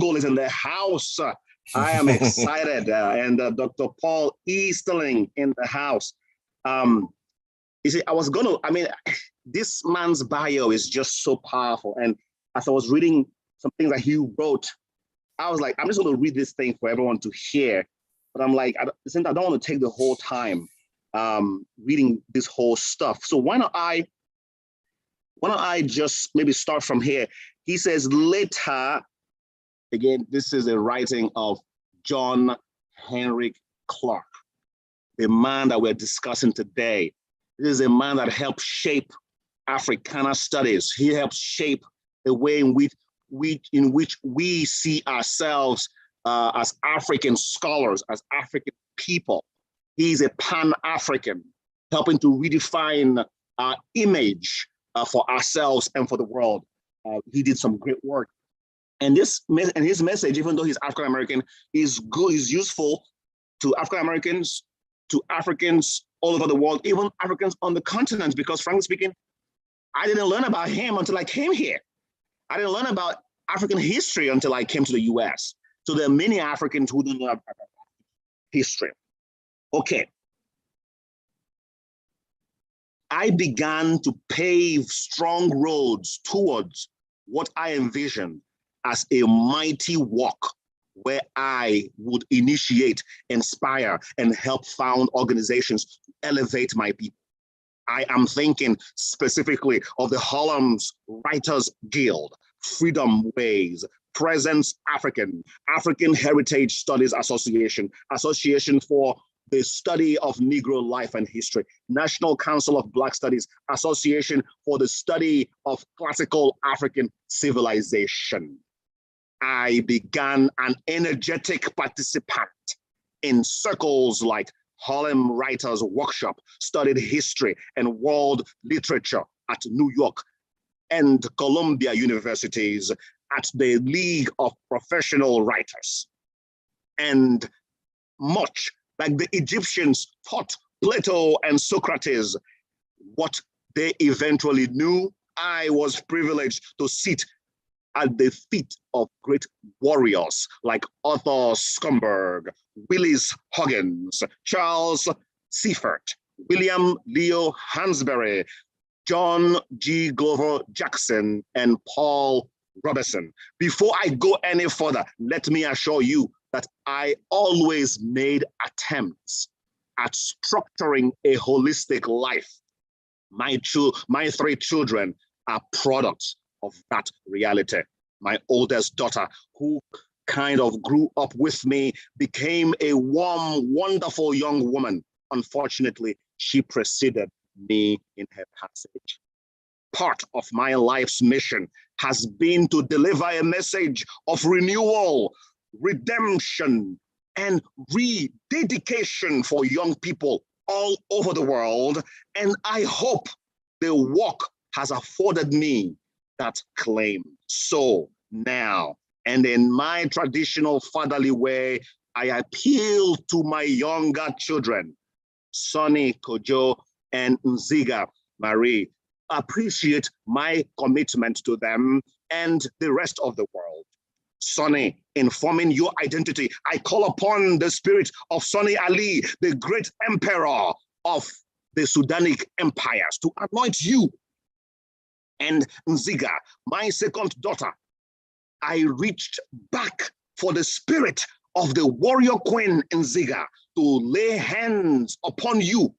Google is in the house. I am excited. And Dr. Paul Easterling in the house. You see, this man's bio is just so powerful. And as I was reading some things that he wrote, I was like, I'm just going to read this thing for everyone to hear. But I'm like, since I don't want to take the whole time reading this whole stuff. So why don't I just maybe start from here? He says, later, again, this is a writing of John Henrik Clarke, the man that we're discussing today. This is a man that helped shape Africana Studies. He helped shape the way in which we see ourselves as African scholars, as African people. He's a Pan-African, helping to redefine our image for ourselves and for the world. He did some great work. And his message, even though he's African American, is good, is useful to African Americans, to Africans all over the world, even Africans on the continent, because frankly speaking, I didn't learn about him until I came here. I didn't learn about African history until I came to the US. So there are many Africans who don't know about history. Okay. I began to pave strong roads towards what I envisioned as a mighty walk where I would initiate, inspire, and help found organizations to elevate my people. I am thinking specifically of the Harlem's Writers Guild, Freedom Ways, Presence African, African Heritage Studies Association, Association for the Study of Negro Life and History, National Council of Black Studies, Association for the Study of Classical African Civilization. I began an energetic participant in circles like Harlem Writers Workshop, studied history and world literature at New York and Columbia Universities, at the League of Professional Writers. And much like the Egyptians taught Plato and Socrates what they eventually knew, I was privileged to sit at the feet of great warriors like Arthur Schomburg, Willis Huggins, Charles Seifert, William Leo Hansberry, John G. Glover Jackson, and Paul Robeson. Before I go any further, let me assure you that I always made attempts at structuring a holistic life. My 3 children are products of that reality. My oldest daughter, who kind of grew up with me, became a warm, wonderful young woman. Unfortunately, she preceded me in her passage. Part of my life's mission has been to deliver a message of renewal, redemption, and rededication for young people all over the world. And I hope the work has afforded me that claim. So now, and in my traditional fatherly way, I appeal to my younger children, Sonny, Kojo, and Nziga Marie. Appreciate my commitment to them and the rest of the world. Sonny, in forming your identity, I call upon the spirit of Sonny Ali, the great emperor of the Sudanic empires, to anoint you. And Nziga, my second daughter, I reached back for the spirit of the warrior queen Nziga to lay hands upon you.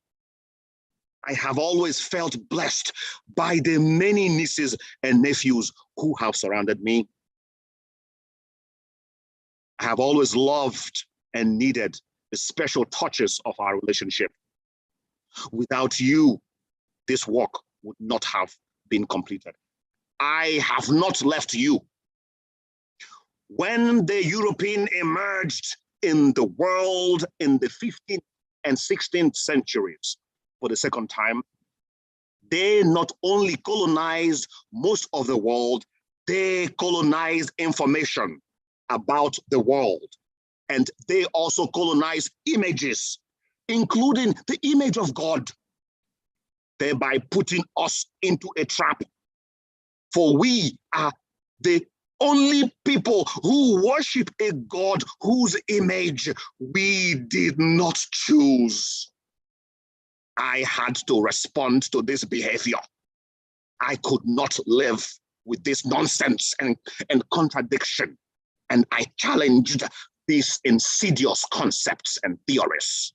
I have always felt blessed by the many nieces and nephews who have surrounded me. I have always loved and needed the special touches of our relationship. Without you, this work would not have been completed. I have not left you. When the European emerged in the world in the 15th and 16th centuries for the second time, they not only colonized most of the world, they colonized information about the world. And they also colonized images, including the image of God, thereby putting us into a trap. For we are the Only people who worship a God whose image we did not choose. I had to respond to this behavior. I could not live with this nonsense and contradiction. And I challenged these insidious concepts and theories.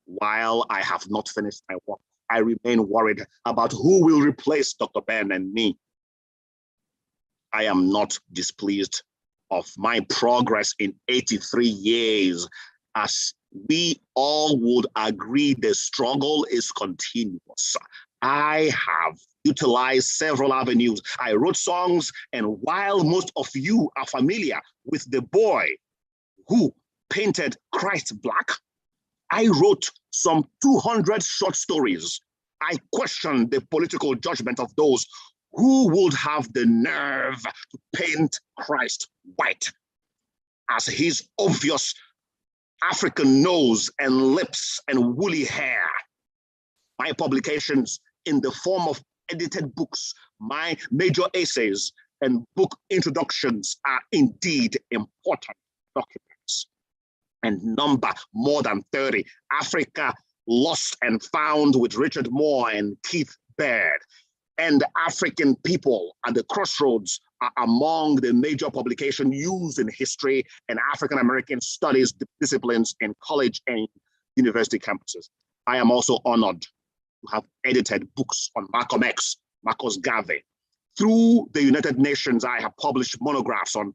While I have not finished my work, I remain worried about who will replace Dr. Ben and me. I am not displeased of my progress in 83 years, as we all would agree the struggle is continuous. I have utilized several avenues. I wrote songs, and while most of you are familiar with the boy who painted Christ black, I wrote some 200 short stories. I questioned the political judgment of those who would have the nerve to paint Christ white, as his obvious African nose and lips and woolly hair. My publications in the form of edited books, my major essays and book introductions are indeed important documents, and number more than 30. Africa Lost and Found with Richard Moore and Keith Baird, and African People at the Crossroads are among the major publications used in history and African American studies disciplines in college and university campuses. I am also honored to have edited books on Malcolm X, Marcus Garvey. Through the United Nations, I have published monographs on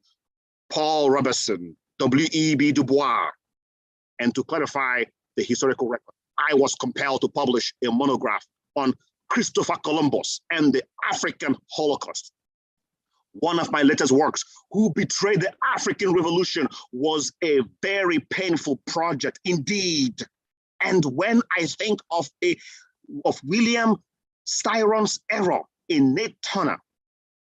Paul Robeson, W.E.B. Du Bois. And to clarify the historical record, I was compelled to publish a monograph on Christopher Columbus and the African Holocaust. One of my latest works, Who Betrayed the African Revolution, was a very painful project indeed. And when I think of William Styron's error in Nate Turner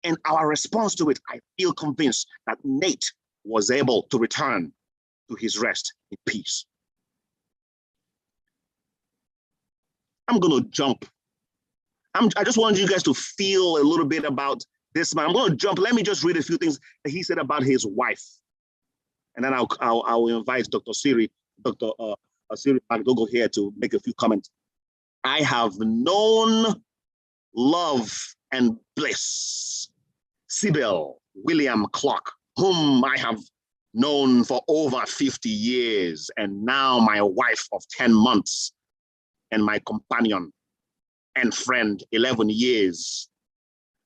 and our response to it, I feel convinced that Nate was able to return to his rest in peace. I'm going to jump. I just wanted you guys to feel a little bit about this man. I'm going to jump. Let me just read a few things that he said about his wife, and then I'll invite Dr. Siri McDougall here to make a few comments. I have known love and bliss. Sybil William Clarke, whom I have known for over 50 years, and now my wife of 10 months, and my companion and friend 11 years,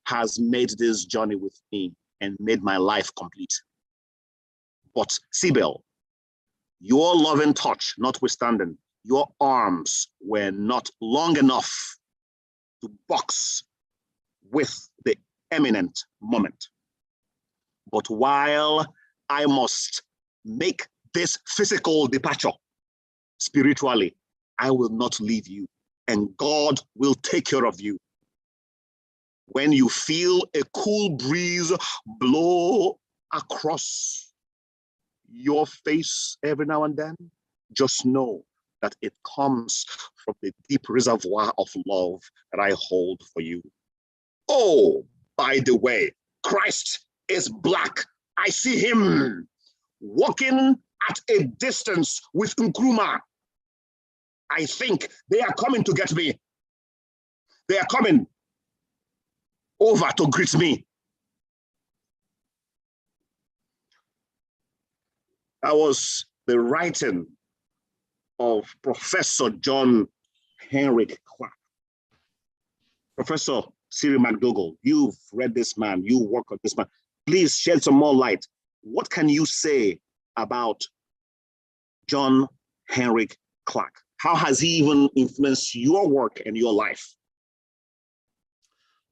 has made this journey with me and made my life complete. But Sybil, your loving touch notwithstanding, your arms were not long enough to box with the eminent moment. But while I must make this physical departure, spiritually, I will not leave you, and God will take care of you. When you feel a cool breeze blow across your face every now and then, just know that it comes from the deep reservoir of love that I hold for you. Oh, by the way, Christ is black. I see him walking at a distance with Nkrumah. I think they are coming to get me. They are coming over to greet me. That was the writing of Professor John Henrik Clarke. Professor Siri McDougall, you've read this man, you work on this man. Please shed some more light. What can you say about John Henrik Clarke? How has he even influenced your work and your life?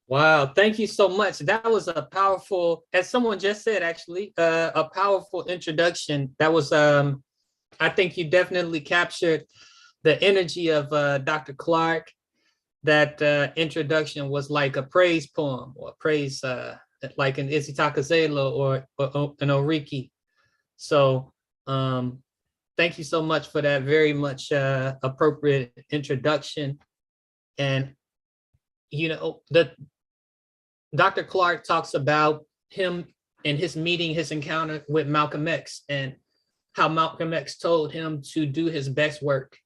Wow, thank you so much. That was a powerful, as someone just said, actually, a powerful introduction. That was, I think you definitely captured the energy of Dr. Clarke. That introduction was like a praise poem or praise, like an Isitakazela or an Oriki. So thank you so much for that very much appropriate introduction. And, you know, Dr. Clarke talks about him in his meeting, his encounter with Malcolm X, and how Malcolm X told him to do his best work.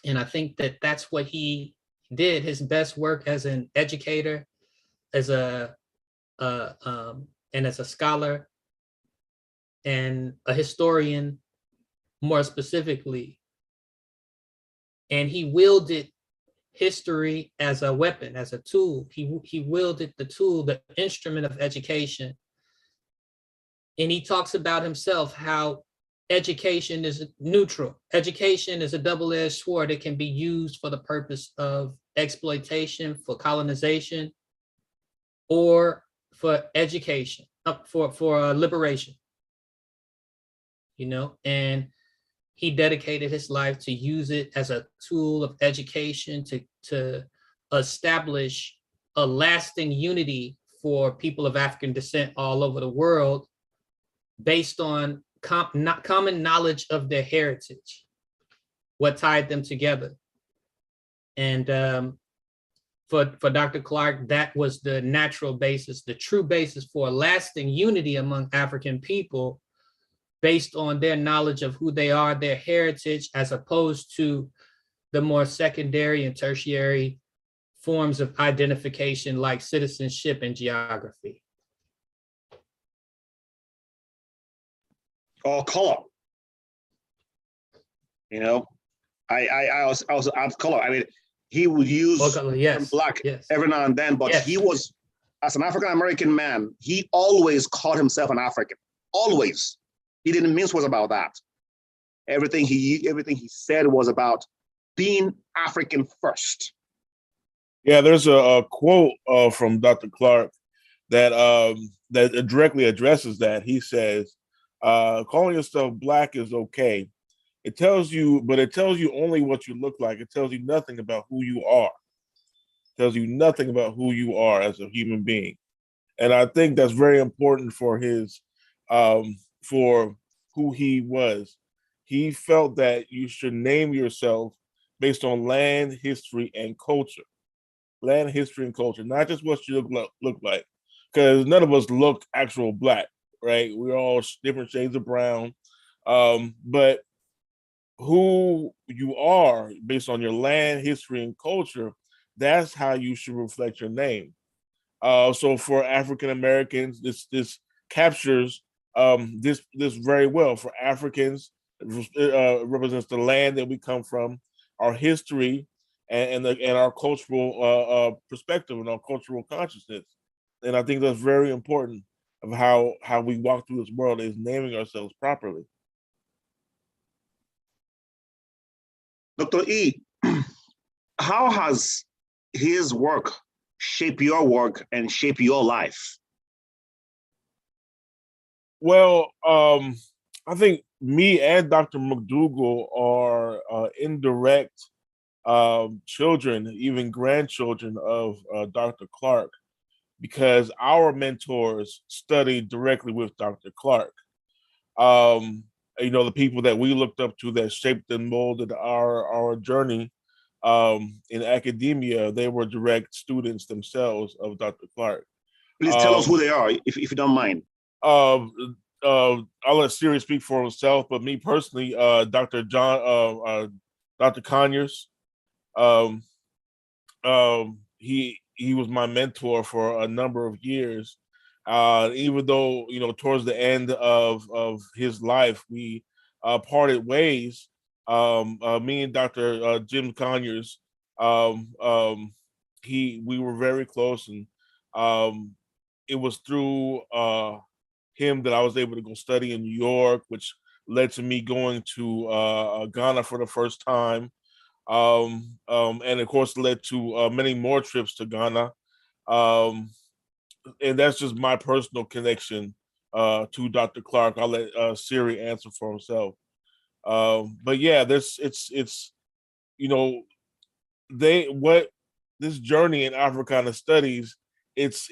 And I think that that's what he did, his best work as an educator, as and as a scholar and a historian, more specifically. And he wielded history as a weapon, as a tool. He wielded the tool, the instrument of education. And he talks about himself how education is neutral. Education is a double-edged sword. It can be used for the purpose of exploitation, for colonization, or for education, for liberation. You know, and he dedicated his life to use it as a tool of education to establish a lasting unity for people of African descent all over the world, based on common knowledge of their heritage, what tied them together. And for Dr. Clarke, that was the natural basis, the true basis for a lasting unity among African people, based on their knowledge of who they are, their heritage, as opposed to the more secondary and tertiary forms of identification like citizenship and geography. Or color. You know, I also add color. I mean, he would use black every now and then, but he was, as an African American man, he always called himself an African. Always. He didn't mince words about that. Everything he said was about being African first. Yeah, there's a quote from Dr. Clarke that that directly addresses that. He says, calling yourself black is okay. It tells you only what you look like. It tells you nothing about who you are. It tells you nothing about who you are as a human being. And I think that's very important for his for who he was. He felt that you should name yourself based on land, history, and culture. Land, history, and culture, not just what you look like. Because none of us look actual black, right? We're all different shades of brown. But who you are based on your land, history, and culture, that's how you should reflect your name. So for African Americans, this captures this very well. For Africans, it represents the land that we come from, our history, and our cultural perspective and our cultural consciousness. And I think that's very important of how we walk through this world, is naming ourselves properly. Dr. E, how has his work shaped your work and shaped your life? Well, I think me and Dr. McDougall are indirect children, even grandchildren of Dr. Clarke, because our mentors studied directly with Dr. Clarke. You know, the people that we looked up to that shaped and molded our journey in academia, they were direct students themselves of Dr. Clarke. Please tell us who they are, if you don't mind. I'll let Siri speak for himself, but me personally, Dr. Conyers, he was my mentor for a number of years. Even though, you know, towards the end of his life, we parted ways. Me and Dr. Jim Conyers, we were very close, and it was through him that I was able to go study in New York, which led to me going to Ghana for the first time, and of course led to many more trips to Ghana. And that's just my personal connection to Dr. Clarke. I'll let Siri answer for himself. But yeah, it's you know, this journey in Africana Studies, it's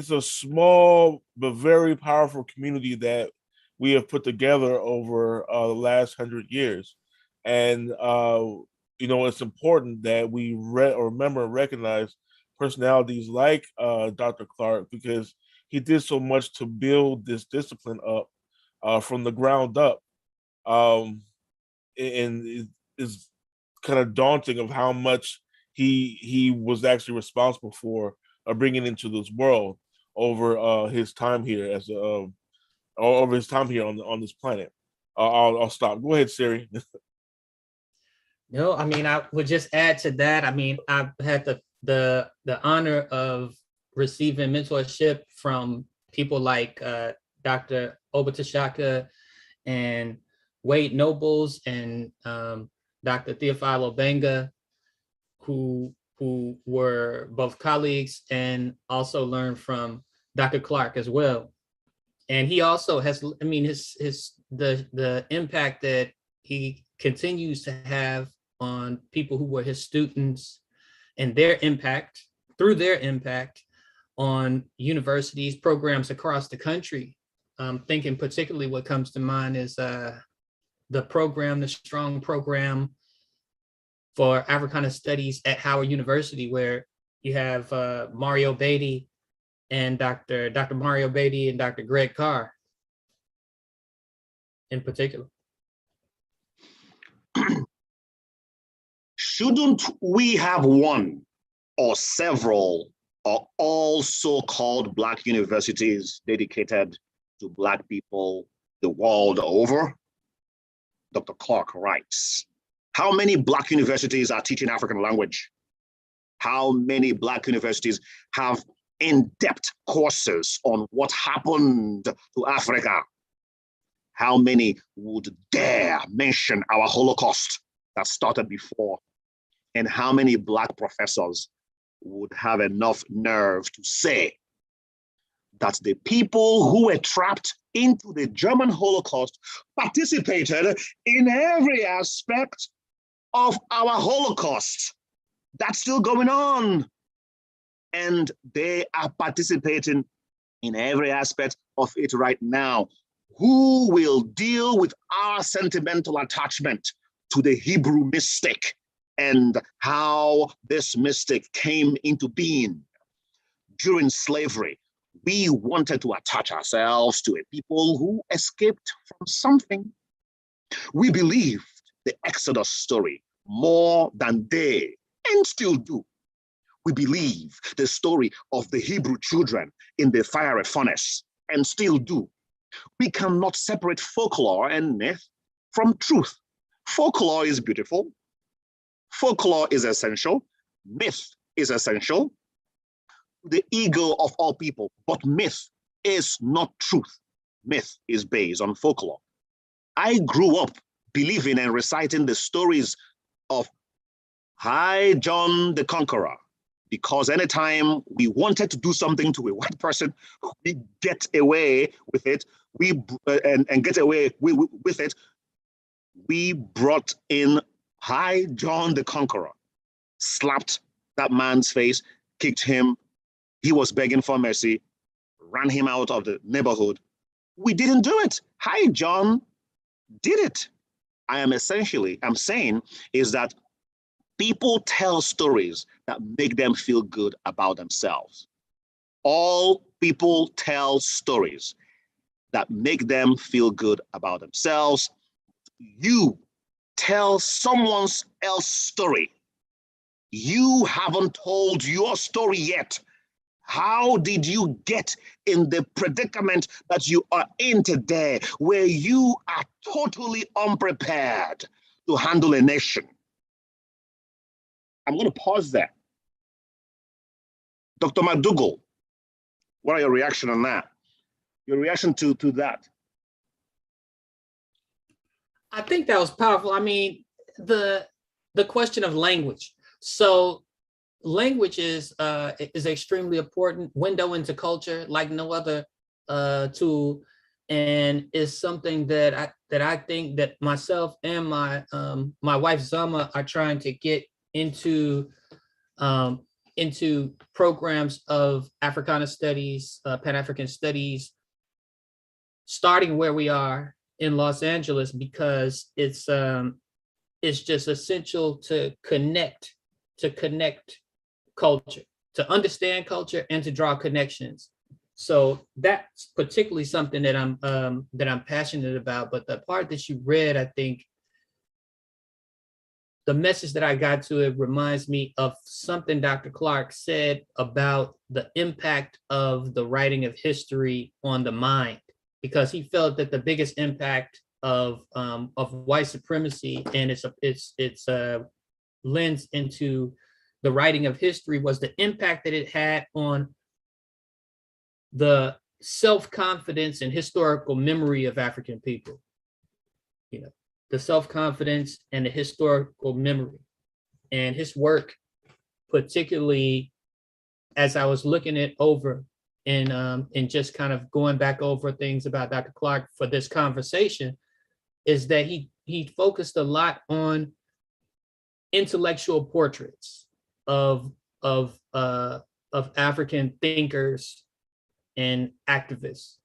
a small but very powerful community that we have put together over the last 100 years. And you know, it's important that we remember and recognize personalities like Dr. Clarke, because he did so much to build this discipline up from the ground up. And it is kind of daunting of how much he was actually responsible for bringing into this world over his time here as over his time here on this planet. I'll stop. Go ahead, Siri. No, I mean, I would just add to that. I mean, I've had the honor of receiving mentorship from people like Dr. Obetashaka and Wade Nobles and Dr. Theophilo Benga, who were both colleagues, and also learned from Dr. Clarke as well. And he also has, I mean, the impact that he continues to have on people who were his students and their impact, through their impact on universities, programs across the country. Thinking particularly what comes to mind is the strong program for Africana Studies at Howard University, where you have Mario Beatty and Dr. Mario Beatty and Dr. Greg Carr in particular. Shouldn't we have one or several or all so-called Black universities dedicated to Black people the world over? Dr. Clarke writes, how many Black universities are teaching African language? How many Black universities have in-depth courses on what happened to Africa? How many would dare mention our Holocaust that started before? And how many Black professors would have enough nerve to say that the people who were trapped into the German Holocaust participated in every aspect of our Holocaust? That's still going on. And they are participating in every aspect of it right now. Who will deal with our sentimental attachment to the Hebrew mystic and how this mystic came into being? During slavery, we wanted to attach ourselves to a people who escaped from something. We believed the Exodus story more than they, and still do. We believe the story of the Hebrew children in the fiery furnace, and still do. We cannot separate folklore and myth from truth. Folklore is beautiful. Folklore is essential. Myth is essential. The ego of all people, but myth is not truth. Myth is based on folklore. I grew up believing and reciting the stories of High John the Conqueror, because anytime we wanted to do something to a white person, we get away with it. And get away with it. We brought in High John the Conqueror, slapped that man's face, kicked him. He was begging for mercy, ran him out of the neighborhood. We didn't do it. High John did it. I'm saying is that people tell stories that make them feel good about themselves. All people tell stories that make them feel good about themselves. You tell someone else's story. You haven't told your story yet. How did you get in the predicament that you are in today, where you are totally unprepared to handle a nation? I'm going to pause there. Dr. McDougall, what are your reaction on that? Your reaction to that? I think that was powerful. I mean, the question of language. So language is extremely important, window into culture like no other tool, and is something that I think that myself and my wife Zama are trying to get into programs of Africana Studies, Pan-African Studies, starting where we are in Los Angeles, because it's just essential to connect culture, to understand culture, and to draw connections. So that's particularly something that I'm passionate about. But the part that you read, I think the message that I got to it reminds me of something Dr. Clarke said about the impact of the writing of history on the mind, because he felt that the biggest impact of white supremacy and its lens into the writing of history was the impact that it had on the self-confidence and historical memory of African people. You know, the self-confidence and the historical memory. And his work, particularly as I was looking it over and just kind of going back over things about Dr. Clarke for this conversation, is that he focused a lot on intellectual portraits of African thinkers and activists.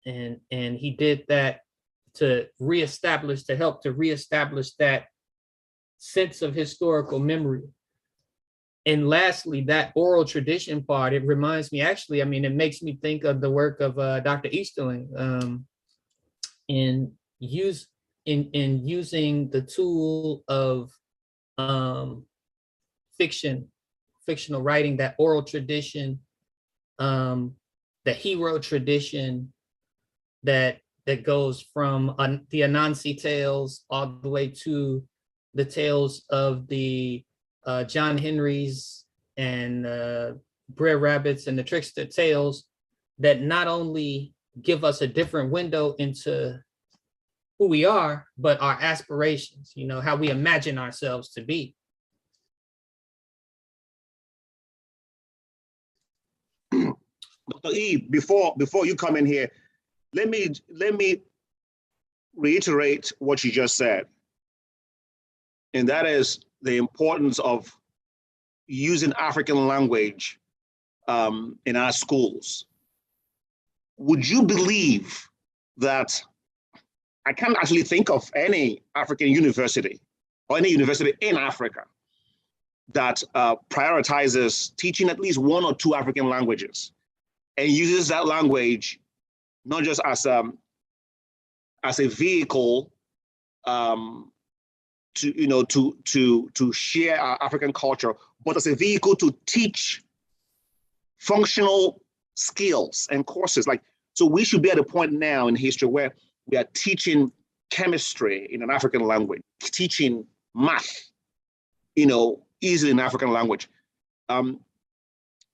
And he did that to help to reestablish that sense of historical memory. And lastly, that oral tradition part, it reminds me, actually, I mean, it makes me think of the work of Dr. Easterling in using the tool of fictional writing, that oral tradition, the hero tradition that goes from the Anansi tales all the way to the tales of the John Henrys and Brer Rabbits and the Trickster tales, that not only give us a different window into who we are, but our aspirations, you know, how we imagine ourselves to be. Dr. E, before you come in here, let me reiterate what you just said. And that is the importance of using African language in our schools. Would you believe that I can't actually think of any African university or any university in Africa that prioritizes teaching at least one or two African languages and uses that language not just as a vehicle to share our African culture, but as a vehicle to teach functional skills and courses. Like, so we should be at a point now in history where we are teaching chemistry in an African language, teaching math, easily in African language.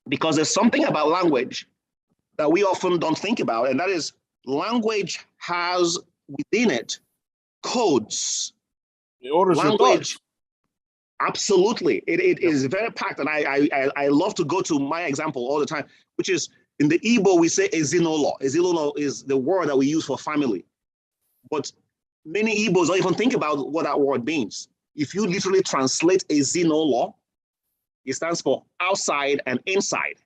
Because there's something about language that we often don't think about, and that is language has within it codes. It orders your thoughts. Absolutely. It is very packed. And I love to go to my example all the time, which is in the Igbo, we say ezinolo. Ezinolo is the word that we use for family. But many Igbos don't even think about what that word means. If you literally translate ezinolo, it stands for outside and inside.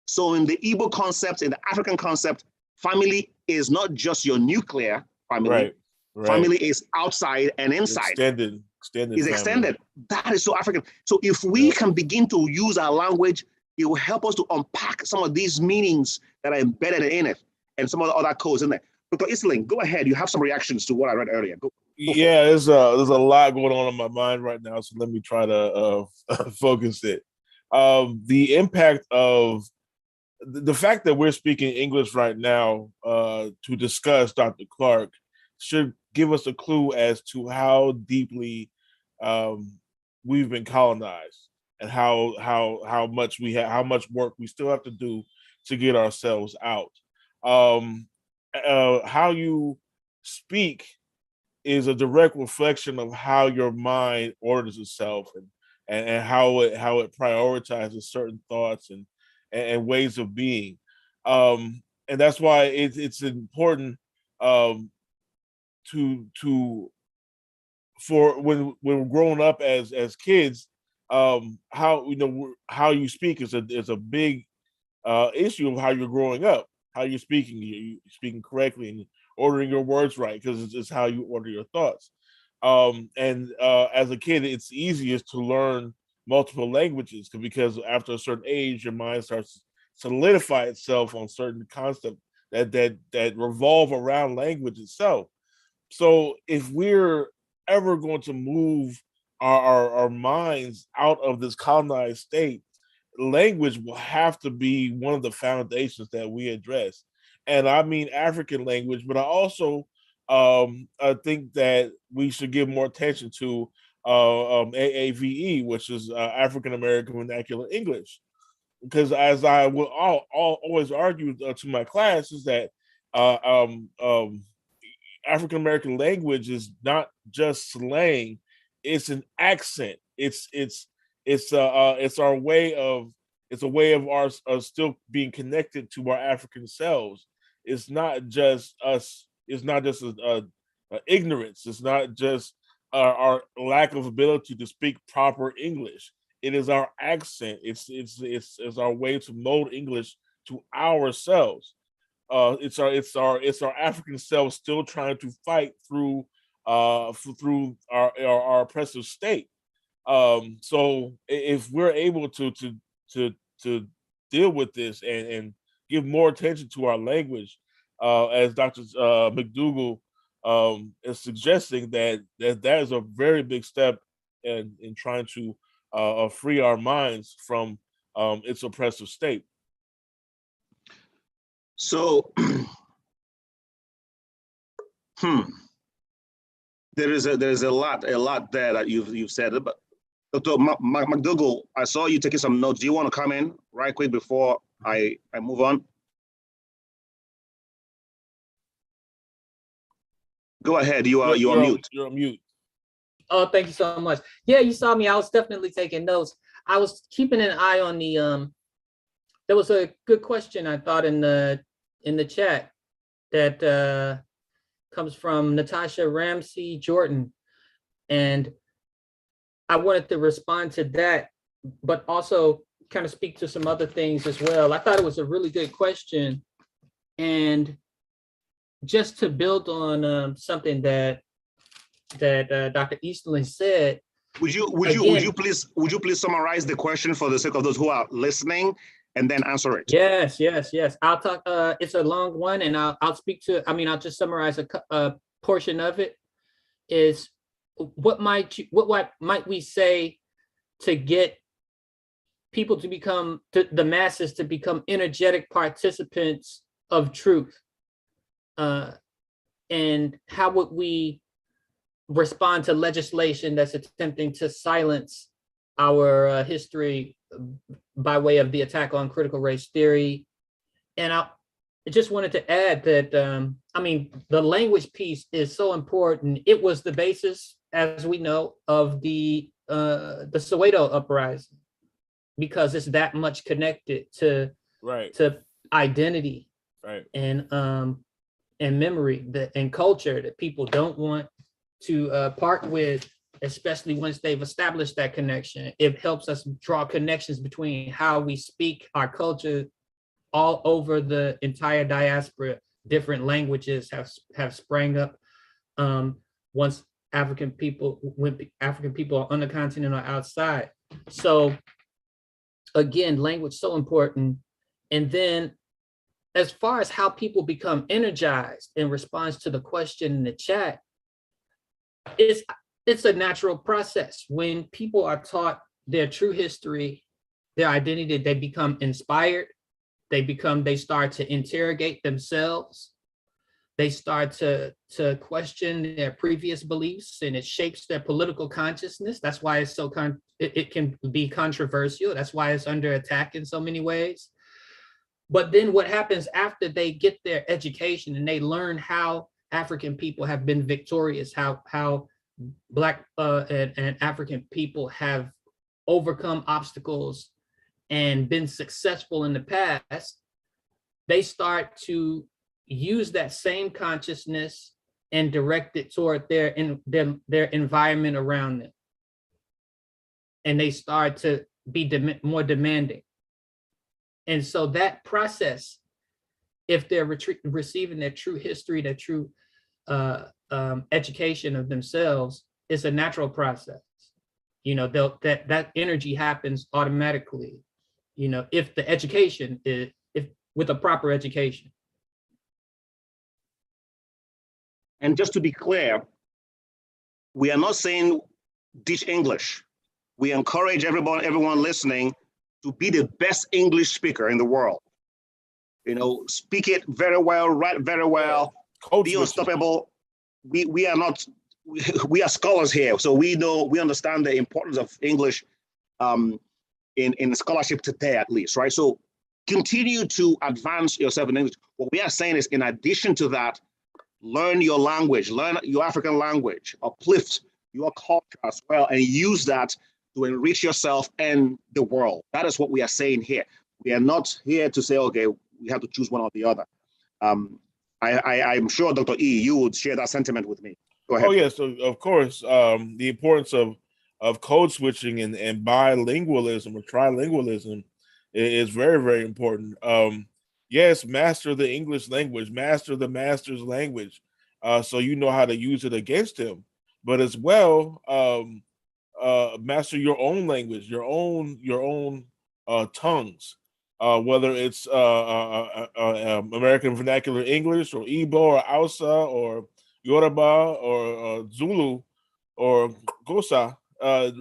So in the Igbo concept, in the African concept, family is not just your nuclear family. Right. Family is outside and inside. Extended is extended. That is so African. So if we can begin to use our language, it will help us to unpack some of these meanings that are embedded in it and some of the other codes in there. Dr. Easterling, go ahead. You have some reactions to what I read earlier. Go yeah, there's a lot going on in my mind right now, so let me try to focus it. The impact of the fact that we're speaking English right now to discuss Dr. Clarke should give us a clue as to how deeply we've been colonized and how much work we still have to do to get ourselves out. How you speak is a direct reflection of how your mind orders itself and how it prioritizes certain thoughts and ways of being. And that's why it's important for when we're growing up as kids, how you speak is a big issue of how you're growing up, how you're speaking correctly and ordering your words right, because it's how you order your thoughts. And as a kid, it's easiest to learn multiple languages because after a certain age, your mind starts solidify itself on certain concepts that revolve around language itself. So if we're ever going to move our minds out of this colonized state, language will have to be one of the foundations that we address. And I mean African language, but I also I think that we should give more attention to AAVE, which is African American Vernacular English, because as I will always argue to my class is that uh, um, um, African American language is not just slang; it's an accent. It's our way of it's a way of our of still being connected to our African selves. It's not just us. It's not just ignorance. It's not just our lack of ability to speak proper English. It is our accent. It's our way to mold English to ourselves. It's our African self still trying to fight through through our oppressive state. So if we're able to deal with this and give more attention to our language, as Dr. McDougall is suggesting, that is a very big step in trying to free our minds from its oppressive state. So, there's a lot there that you've said. But Dr. McDougall, I saw you taking some notes. Do you want to come in right quick before I move on? Go ahead. You're on mute. You're on mute. Oh, thank you so much. Yeah, you saw me. I was definitely taking notes. I was keeping an eye on the there was a good question I thought in the chat that comes from Natasha Ramsey Jordan, and I wanted to respond to that, but also kind of speak to some other things as well. I thought it was a really good question, and just to build on something that Dr. Eastley said. Would you please summarize the question for the sake of those who are listening, and then answer it? Yes. I'll talk. It's a long one, and I'll speak to. I mean, I'll just summarize a portion of it. Is what might we say to get people to become the masses to become energetic participants of truth, and how would we respond to legislation that's attempting to silence our history by way of the attack on critical race theory? And I just wanted to add that, I mean, the language piece is so important. It was the basis, as we know, of the Soweto uprising, because it's that much connected to identity, and memory and culture that people don't want to part with, especially once they've established that connection. It helps us draw connections between how we speak our culture all over the entire diaspora. Different languages have sprang up once African people are on the continent or outside. So again, language so important. And then as far as how people become energized in response to the question in the chat, it's a natural process. When people are taught their true history, their identity, they become inspired. They start to interrogate themselves. They start to question their previous beliefs, and it shapes their political consciousness. That's why it's so it can be controversial. That's why it's under attack in so many ways. But then what happens after they get their education and they learn how African people have been victorious, how Black and African people have overcome obstacles and been successful in the past, they start to use that same consciousness and direct it toward their environment around them. And they start to be more demanding. And so that process, if they're receiving their true history, their true education of themselves, is a natural process. You know, that energy happens automatically. if the education is, if with a proper education. And just to be clear, we are not saying teach English. We encourage everyone listening to be the best English speaker in the world. Speak it very well, write very well, be unstoppable. We are not, we are scholars here, so we understand the importance of English in scholarship today, at least, right? So continue to advance yourself in English. What we are saying is, in addition to that, learn your language, learn your African language, uplift your culture as well, and use that to enrich yourself and the world. That is what we are saying here. We are not here to say, okay, we have to choose one or the other. I'm sure, Dr. E, you would share that sentiment with me. Go ahead. Oh, yes, so of course, the importance of code switching and bilingualism or trilingualism is very, very important. Yes, master the English language, master the master's language, so you know how to use it against him. But as well, master your own language, your own tongues, whether it's American Vernacular English or Igbo or Hausa or Yoruba or Zulu or Gosa.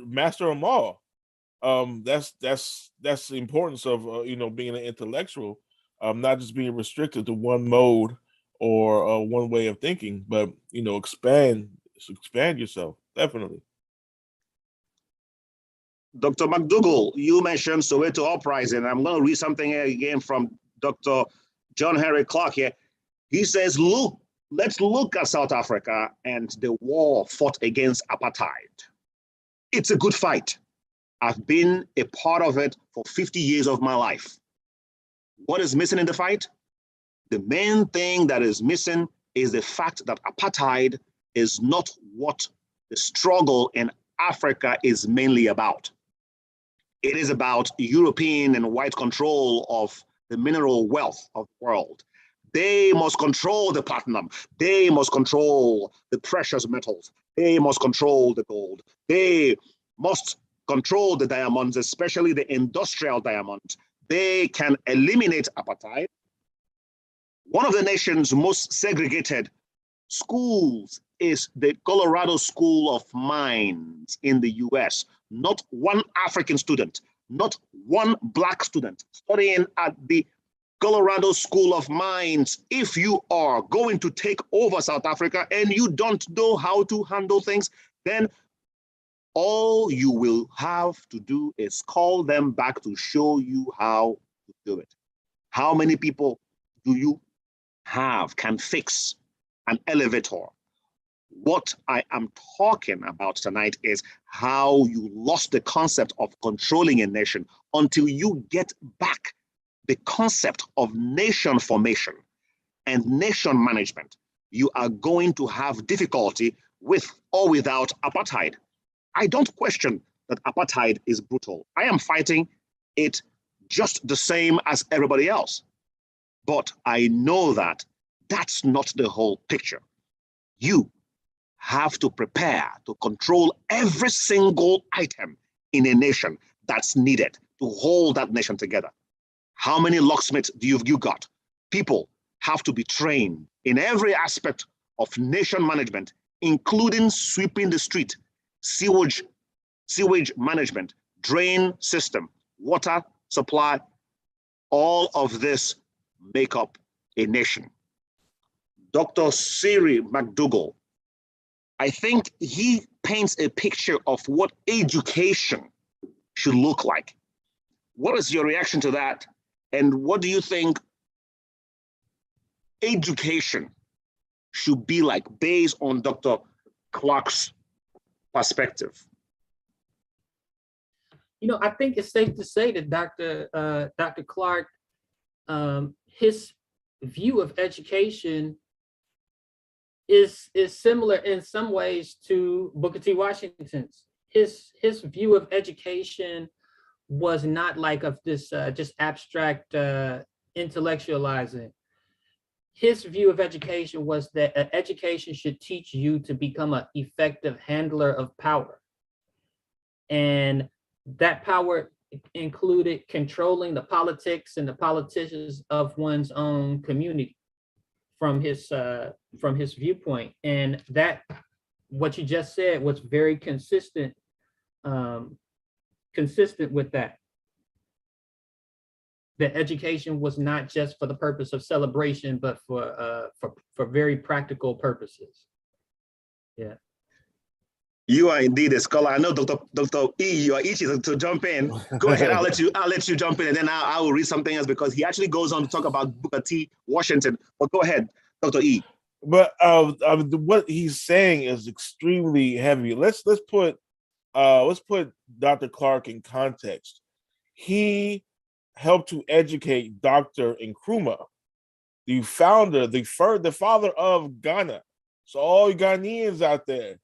Master them all. That's the importance of being an intellectual, not just being restricted to one mode or one way of thinking, but expand yourself, definitely. Dr. McDougall, you mentioned Soweto Uprising. I'm going to read something again from Dr. John Henrik Clarke here. He says, let's look at South Africa and the war fought against apartheid. It's a good fight. I've been a part of it for 50 years of my life. What is missing in the fight? The main thing that is missing is the fact that apartheid is not what the struggle in Africa is mainly about. It is about European and white control of the mineral wealth of the world. They must control the platinum. They must control the precious metals. They must control the gold. They must control the diamonds, especially the industrial diamonds. They can eliminate apartheid. One of the nation's most segregated schools is the Colorado School of Mines in the US. Not one African student, not one Black student studying at the Colorado School of Mines. If you are going to take over South Africa and you don't know how to handle things, then all you will have to do is call them back to show you how to do it. How many people do you have can fix an elevator? What I am talking about tonight is how you lost the concept of controlling a nation until you get back the concept of nation formation and nation management. You are going to have difficulty with or without apartheid. I don't question that apartheid is brutal. I am fighting it just the same as everybody else. But I know that that's not the whole picture. You have to prepare to control every single item in a nation that's needed to hold that nation together. How many locksmiths do you got? People have to be trained in every aspect of nation management, including sweeping the street, sewage management, drain system, water supply. All of this make up a nation. Dr. Siri McDougall, I think he paints a picture of what education should look like. What is your reaction to that? And what do you think education should be like based on Dr. Clarke's perspective? I think it's safe to say that Dr. Clarke, his view of education is similar in some ways to Booker T. Washington's. His view of education was not like of this just abstract intellectualizing. His view of education was that education should teach you to become an effective handler of power. And that power included controlling the politics and the politicians of one's own community from his viewpoint. And that, what you just said, was very consistent with that. The education was not just for the purpose of celebration, but for very practical purposes. Yeah. You are indeed a scholar. I know Dr. E, you are itching to jump in. Go ahead, I'll let you jump in, and then I will read something else, because he actually goes on to talk about Booker T. Washington. But go ahead, Dr. E. But what he's saying is extremely heavy. Let's put Dr. Clarke in context. He helped to educate Dr. Nkrumah, the founder, the father of Ghana. So all you Ghanaians out there,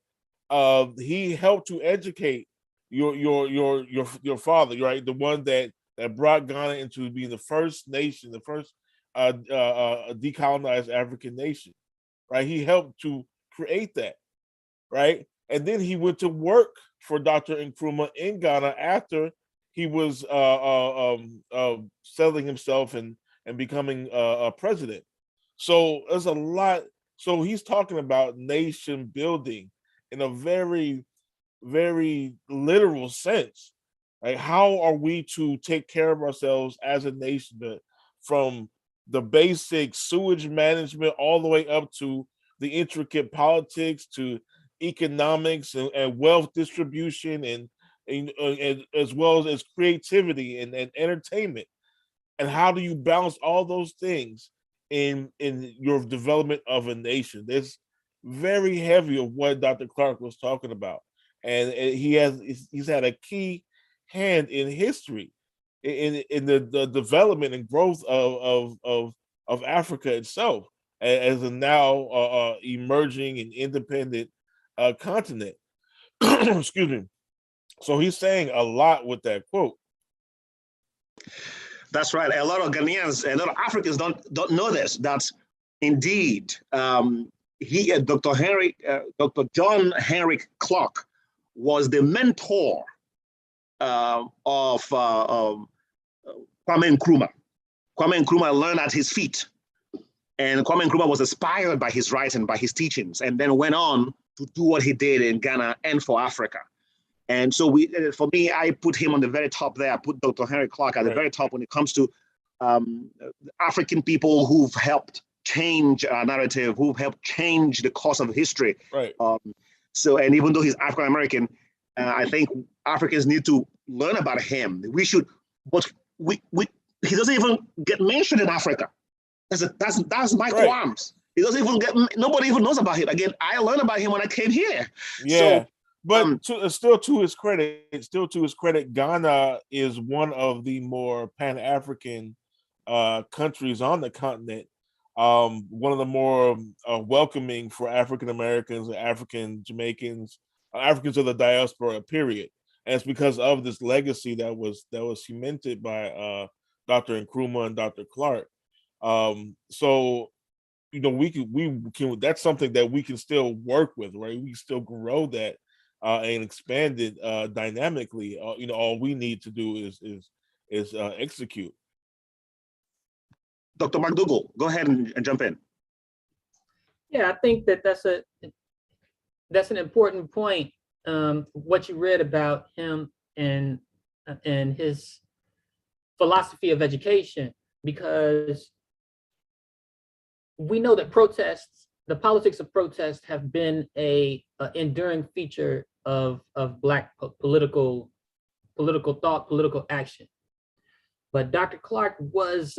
he helped to educate your father, right? The one that brought Ghana into being the first nation, the first decolonized African nation, right? He helped to create that, right? And then he went to work for Dr. Nkrumah in Ghana after he was settling himself and becoming a president. So there's a lot. So he's talking about nation building in a very, very literal sense. Like, how are we to take care of ourselves as a nation, from the basic sewage management all the way up to the intricate politics, to economics and wealth distribution, and as well as creativity and entertainment. And how do you balance all those things in your development of a nation? That's very heavy of what Dr. Clarke was talking about. And he's had a key hand in history in the development and growth of Africa itself as a now emerging and independent continent. Excuse me. So he's saying a lot with that quote. That's right. A lot of Ghanaians, a lot of Africans don't know this. That's indeed Dr. John Henrik Clarke was the mentor of Kwame Nkrumah. Kwame Nkrumah learned at his feet, and Kwame Nkrumah was inspired by his writing, by his teachings, and then went on to do what he did in Ghana and for Africa. And so for me, I put him on the very top there. I put Dr. Henrik Clarke at the very top when it comes to African people who've helped change our narrative, who've helped change the course of history. Right. And even though he's African American, I think Africans need to learn about him. We should, but he doesn't even get mentioned in Africa. That's my qualms. He doesn't even nobody even knows about him. Again, I learned about him when I came here. Yeah. So, but still to his credit, Ghana is one of the more Pan-African countries on the continent. One of the more welcoming for African Americans, African Jamaicans, Africans of the diaspora, period. And it's because of this legacy that was cemented by Dr. Nkrumah and Dr. Clarke. So, we can. That's something that we can still work with, right? We can still grow that and expand it dynamically. All we need to do is execute. Dr. McDougall, go ahead and jump in. Yeah, I think that's an important point. What you read about him and his philosophy of education, because we know that the politics of protest, have been a enduring feature of Black political thought, political action. But Dr. Clarke was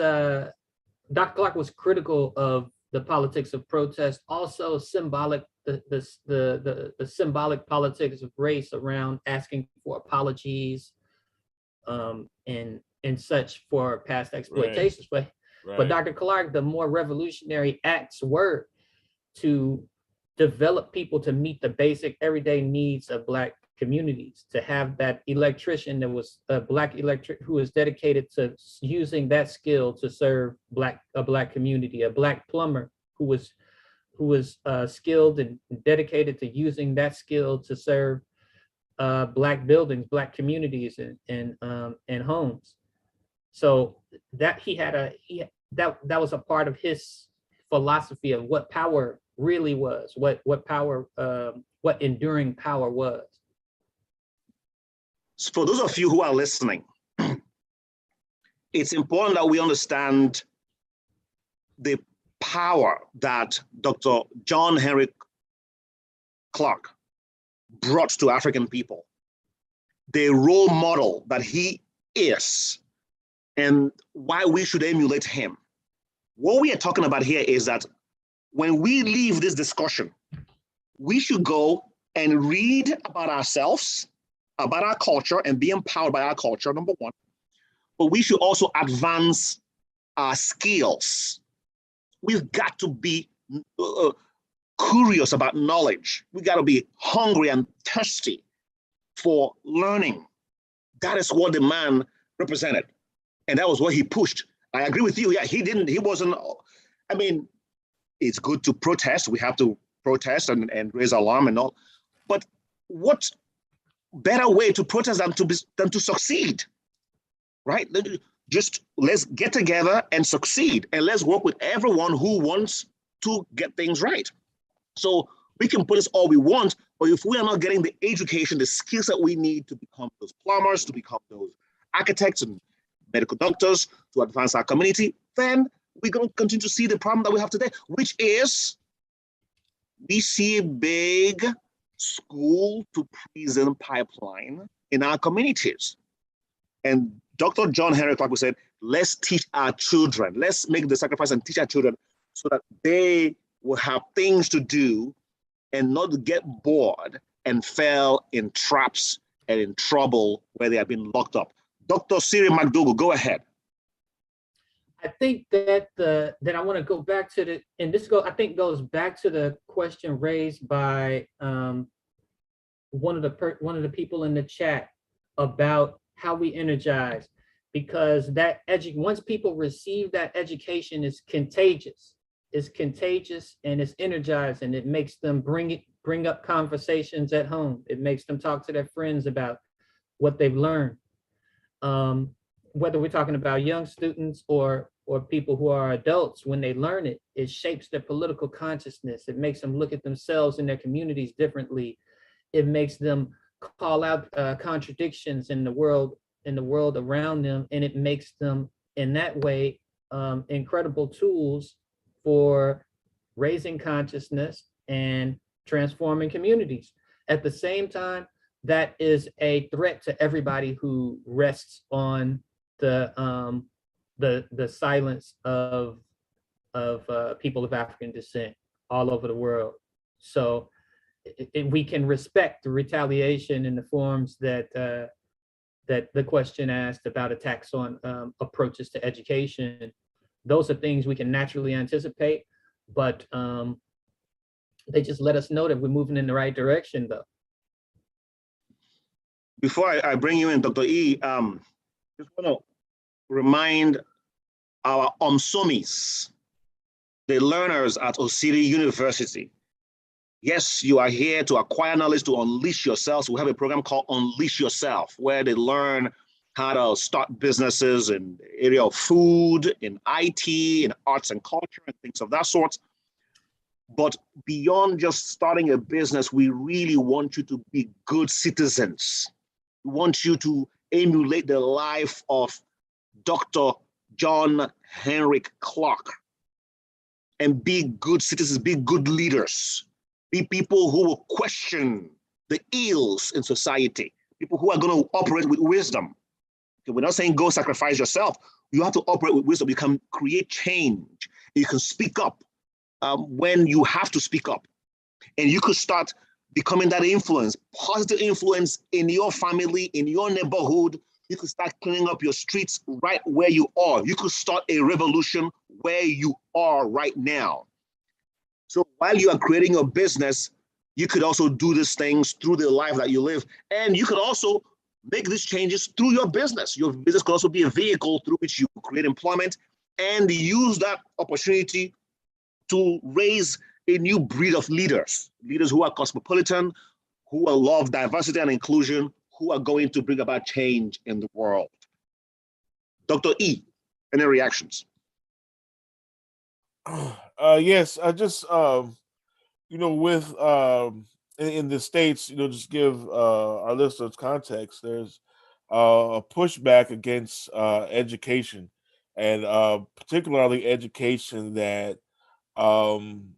critical of the politics of protest, also symbolic, the symbolic politics of race around asking for apologies and such for past exploitations. Right. But Dr. Clarke, the more revolutionary acts were to develop people to meet the basic everyday needs of Black communities, to have that electrician that was a Black electric who was dedicated to using that skill to serve a Black community, a Black plumber who was skilled and dedicated to using that skill to serve Black buildings, Black communities, and homes. So that that was a part of his philosophy of what power really was, what enduring power was. For those of you who are listening, it's important that we understand the power that Dr. John Henrik Clarke brought to African people, the role model that he is, and why we should emulate him. What we are talking about here is that when we leave this discussion, we should go and read about ourselves, about our culture, and be empowered by our culture, number one. But we should also advance our skills. We've got to be curious about knowledge. We got to be hungry and thirsty for learning. That is what the man represented. And that was what he pushed. I agree with you. Yeah, he wasn't, I mean, it's good to protest. We have to protest and raise alarm and all. But what better way to protest than to succeed, right? Just let's get together and succeed. And let's work with everyone who wants to get things right. So we can put this all we want, but if we are not getting the education, the skills that we need to become those plumbers, to become those architects and medical doctors, to advance our community, then we're going to continue to see the problem that we have today, which is we see a big school to prison pipeline in our communities. And Dr. John Henrik Clarke said, let's teach our children, let's make the sacrifice and teach our children so that they will have things to do and not get bored and fell in traps and in trouble where they have been locked up. Dr. Cyril McDougall, go ahead. I think that I want to go back to I think goes back to the question raised by one of the people in the chat about how we energize, because once people receive that education, it's contagious. It's contagious and it's energized, and it makes them bring up conversations at home. It makes them talk to their friends about what they've learned. Whether we're talking about young students or people who are adults, when they learn it, it shapes their political consciousness. It makes them look at themselves and their communities differently. It makes them call out contradictions in the world around them, and it makes them, in that way, incredible tools for raising consciousness and transforming communities. At the same time, that is a threat to everybody who rests on the silence of people of African descent all over the world. So we can respect the retaliation in the forms that the question asked about attacks on approaches to education. Those are things we can naturally anticipate, but they just let us know that we're moving in the right direction, though. Before I bring you in, Dr. E, just want to remind our Omsomis, the learners at Osiri University. Yes, you are here to acquire knowledge, to unleash yourselves. We have a program called Unleash Yourself, where they learn how to start businesses in the area of food, in IT, in arts and culture, and things of that sort. But beyond just starting a business, we really want you to be good citizens. We want you to emulate the life of Dr. John Henrik Clarke and be good citizens, be good leaders, be people who will question the ills in society, people who are going to operate with wisdom. Okay, we're not saying go sacrifice yourself. You have to operate with wisdom. You can create change. You can speak up when you have to speak up. And you could start becoming that influence, positive influence in your family, in your neighborhood. You could start cleaning up your streets right where you are. You could start a revolution where you are right now. So while you are creating your business, you could also do these things through the life that you live. And you could also make these changes through your business. Your business could also be a vehicle through which you create employment and use that opportunity to raise a new breed of leaders who are cosmopolitan, who will love diversity and inclusion, who are going to bring about change in the world. Dr. E, any reactions? Yes, I just with in the States, just give our listeners context. There's a pushback against education, and particularly education that um,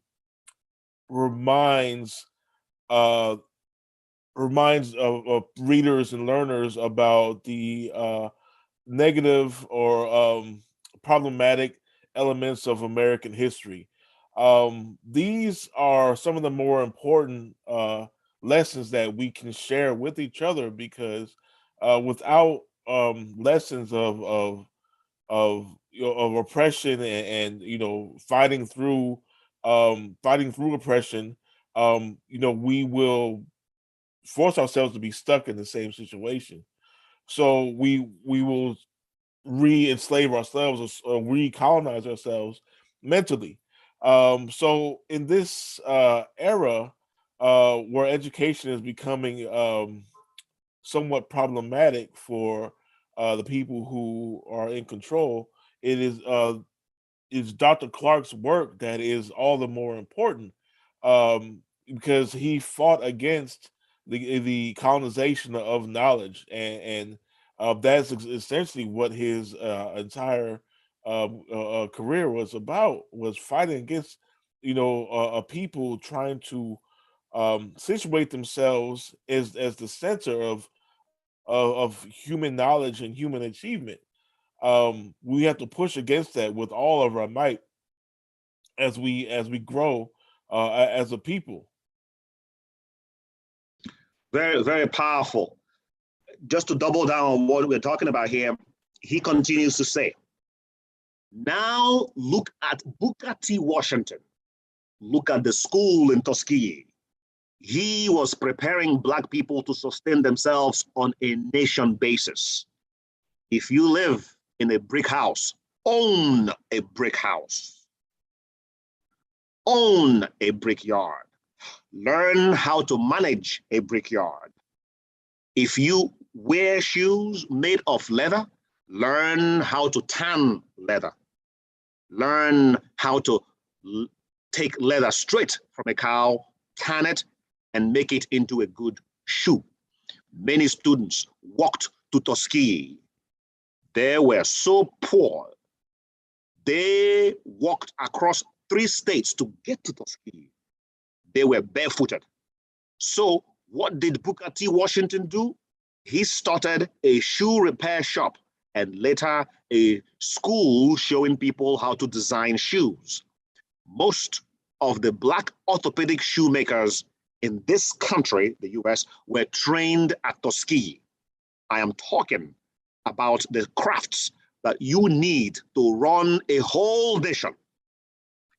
reminds uh, of readers and learners about the negative or problematic elements of American history. These are some of the more important lessons that we can share with each other, because without lessons of oppression and fighting through oppression, we will force ourselves to be stuck in the same situation. So we will re-enslave ourselves or recolonize ourselves mentally. So in this era where education is becoming somewhat problematic for the people who are in control, it is Dr. Clarke's work that is all the more important, because he fought against the colonization of knowledge, and that's essentially what his entire career was about, was fighting against a people trying to situate themselves as the center of human knowledge and human achievement. We have to push against that with all of our might as we grow as a people. Very, very powerful. Just to double down on what we're talking about here, he continues to say, now look at Booker T. Washington. Look at the school in Tuskegee. He was preparing Black people to sustain themselves on a nation basis. If you live in a brick house, own a brick house. Own a brickyard. Learn how to manage a brickyard. If you wear shoes made of leather, learn how to tan leather. Learn how to take leather straight from a cow, tan it, and make it into a good shoe. Many students walked to Tuskegee. They were so poor. They walked across 3 states to get to Tuskegee. They were barefooted. So what did Booker T. Washington do? He started a shoe repair shop and later a school showing people how to design shoes. Most of the Black orthopedic shoemakers in this country, the US, were trained at Tuskegee. I am talking about the crafts that you need to run a whole nation.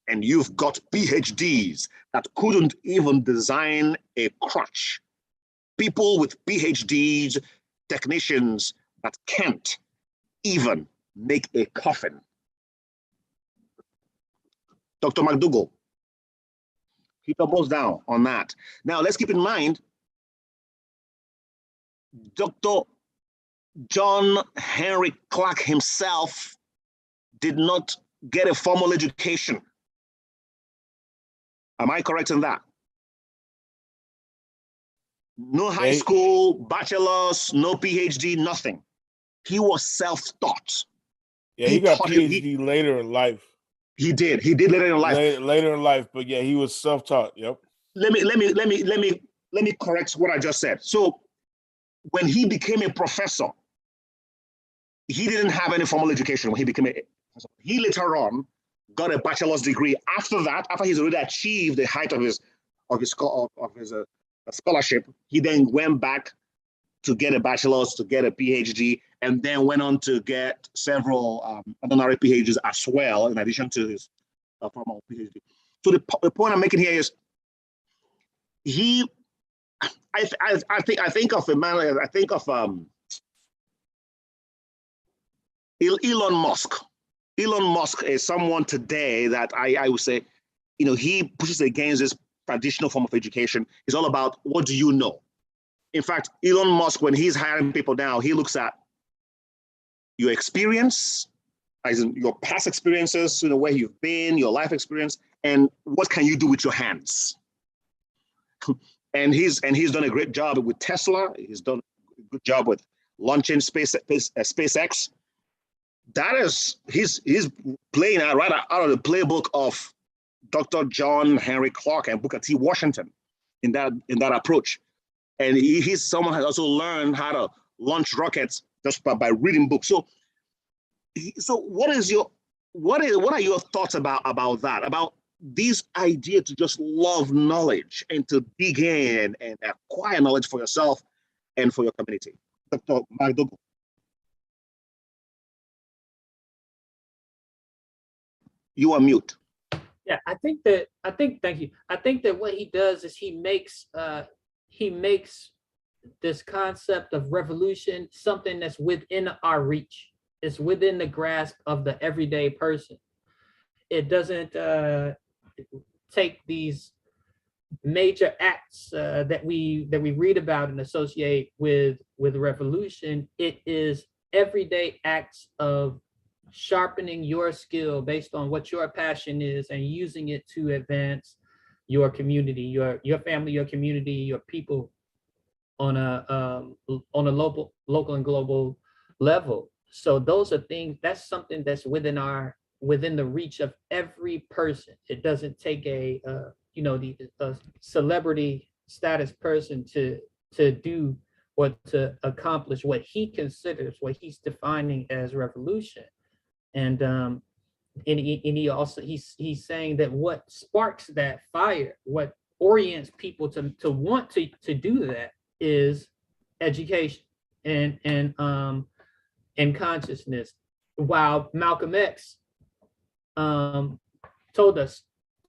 And you've got PhDs that couldn't even design a crutch. People with PhDs, technicians that can't even make a coffin. Dr. McDougall, he doubles down on that. Now, let's keep in mind, Dr. John Henrik Clarke himself did not get a formal education. Am I correct in that? No high school, bachelor's, no PhD, nothing. He was self-taught. Yeah, he got PhD later in life. He did later in life. Later in life, but yeah, he was self-taught. Yep. Let me correct what I just said. So when he became a professor, he didn't have any formal education when he became a professor. He later on got a bachelor's degree. After that, after he's already achieved the height of his scholarship, he then went back to get a bachelor's, to get a PhD, and then went on to get several honorary PhDs as well, in addition to his formal PhD. So the point I'm making here is, I think of Elon Musk. Elon Musk is someone today that I would say, he pushes against this traditional form of education. It's all about what do you know. In fact, Elon Musk, when he's hiring people now, he looks at your experience, as in your past experiences, where you've been, your life experience, and what can you do with your hands. And he's done a great job with Tesla. He's done a good job with launching SpaceX. That is, he's playing right out of the playbook of Dr. John Henrik Clarke and Booker T. Washington in that approach. And he's someone who has also learned how to launch rockets just by reading books. So what are your thoughts about that? About this idea to just love knowledge and to dig in and acquire knowledge for yourself and for your community. Dr. McDougall. You are mute. Yeah, thank you. I think that what he does is he makes this concept of revolution something that's within our reach. It's within the grasp of the everyday person. It doesn't take these major acts that we read about and associate with revolution. It is everyday acts of sharpening your skill based on what your passion is and using it to advance your community, your family, your community, your people on a local and global level. So those are things, that's something that's within the reach of every person. It doesn't take a celebrity status person to do or to accomplish what he considers, what he's defining as revolution. And he also he's saying that what sparks that fire, what orients people to want to do that is education and consciousness. While Malcolm X told us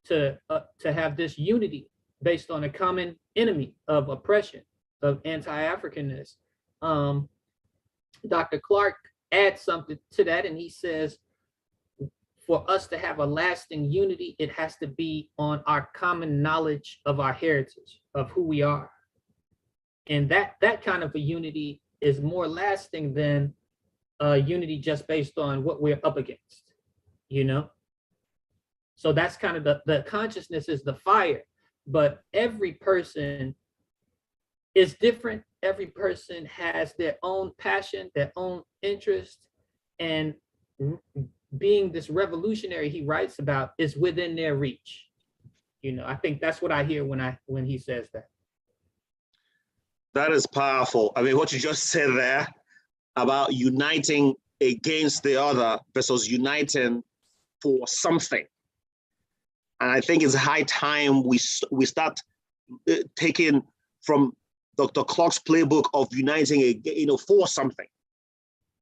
to have this unity based on a common enemy of oppression, of anti-Africanness. Dr. Clarke adds something to that, and he says, for us to have a lasting unity, it has to be on our common knowledge of our heritage, of who we are. And that kind of a unity is more lasting than unity just based on what we're up against, So that's kind of the consciousness is the fire, but every person is different. Every person has their own passion, their own interest, and being this revolutionary he writes about is within their reach. I think that's what I hear when he says that. That is powerful. I mean, what you just said there about uniting against the other versus uniting for something. And I think it's high time we start taking from Dr. Clarke's playbook of uniting, for something,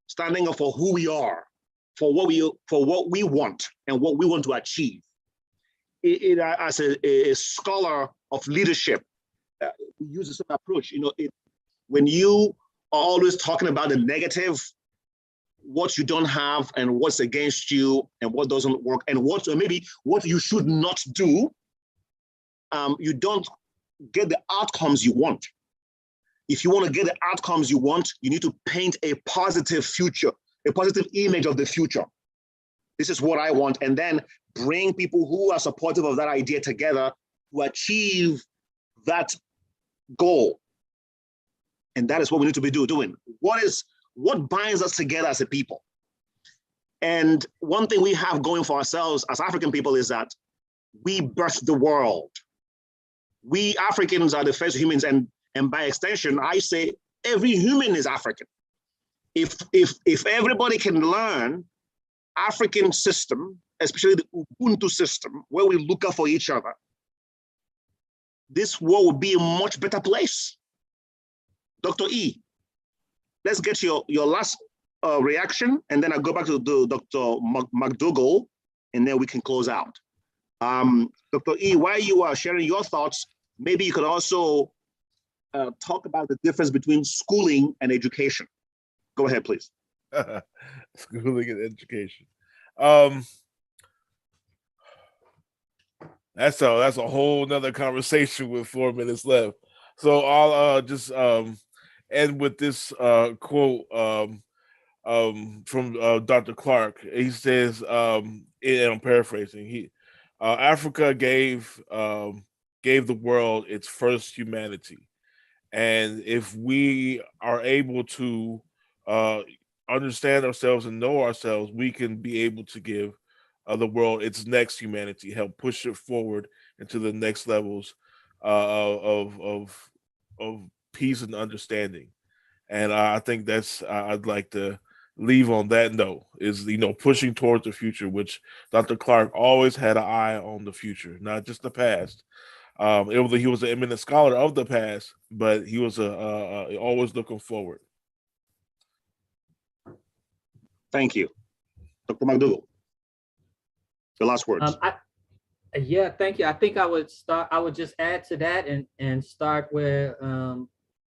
standing up for who we are, for what we want and what we want to achieve. As a scholar of leadership, we use the same approach. When you are always talking about the negative, what you don't have and what's against you and what doesn't work and what you should not do, you don't get the outcomes you want. If you want to get the outcomes you want, you need to paint a positive future, a positive image of the future. This is what I want. And then bring people who are supportive of that idea together to achieve that goal. And that is what we need to be doing. What binds us together as a people? And one thing we have going for ourselves as African people is that we birthed the world. We Africans are the first humans, and by extension, I say every human is African. If everybody can learn African system, especially the Ubuntu system, where we look out for each other, this world would be a much better place. Dr. E, let's get your last reaction, and then I'll go back to Dr. McDougall, and then we can close out. Dr. E, while you are sharing your thoughts, maybe you could also talk about the difference between schooling and education. Go ahead, please. Schooling and education. That's a whole nother conversation with 4 minutes left. So I'll just end with this quote from Dr. Clarke. He says, and I'm paraphrasing, Africa gave the world its first humanity. And if we are able to understand ourselves and know ourselves, we can be able to give the world its next humanity, help push it forward into the next levels of peace and understanding. And I think that's I'd like to leave on that note, is pushing towards the future, which Dr. Clarke always had an eye on the future, not just the past. He was an eminent scholar of the past, but he was always looking forward. Thank you. Dr. McDougall, the last words. Yeah, thank you. I think I would just add to that and start where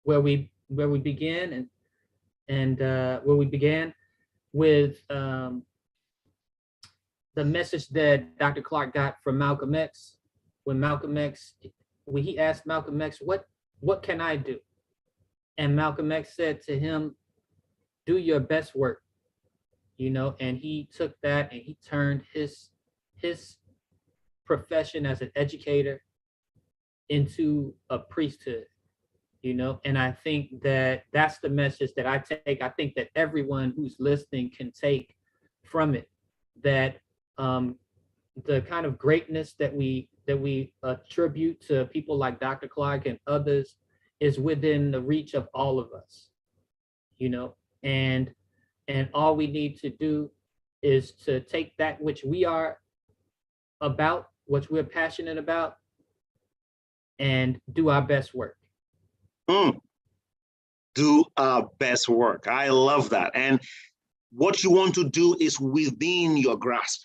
we began and where we began with the message that Dr. Clarke got from Malcolm X. When he asked Malcolm X, what can I do? And Malcolm X said to him, do your best work, and he took that and he turned his profession as an educator into a priesthood, and I think that that's the message that I take. I think that everyone who's listening can take from it, that the kind of greatness that we attribute to people like Dr. Clarke and others is within the reach of all of us, and all we need to do is to take that which we are about, what we're passionate about, and do our best work. Do our best work. I love that. And what you want to do is within your grasp.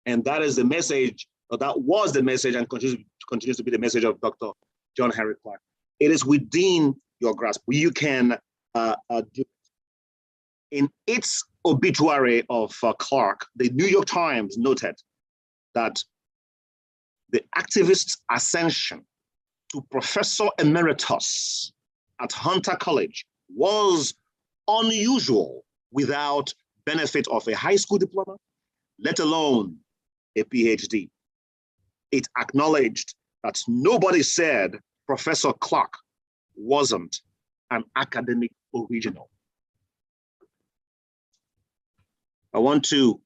And that is the message, or that was the message, and continues to be the message of Dr. John Henrik Clarke. It is within your grasp. You can do. In its obituary of Clarke, the New York Times noted that the activist's ascension to Professor Emeritus at Hunter College was unusual without benefit of a high school diploma, let alone a PhD. It acknowledged that nobody said Professor Clarke wasn't an academic original. I want to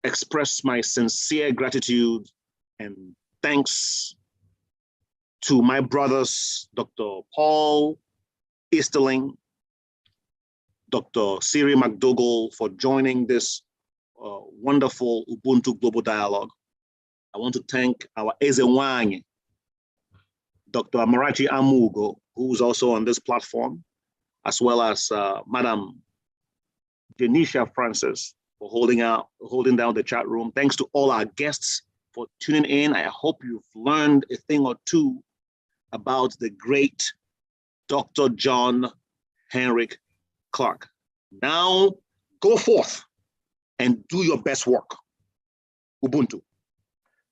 express my sincere gratitude and thanks to my brothers, Dr. Paul Easterling, Dr. Siri McDougall, for joining this wonderful Ubuntu Global Dialogue. I want to thank our Ezewanyi, Dr. Amarachi Amugo, who's also on this platform, as well as Madam Janisha Francis for holding down the chat room. Thanks to all our guests for tuning in. I hope you've learned a thing or two about the great Dr. John Henrik Clarke. Now, go forth and do your best work. Ubuntu.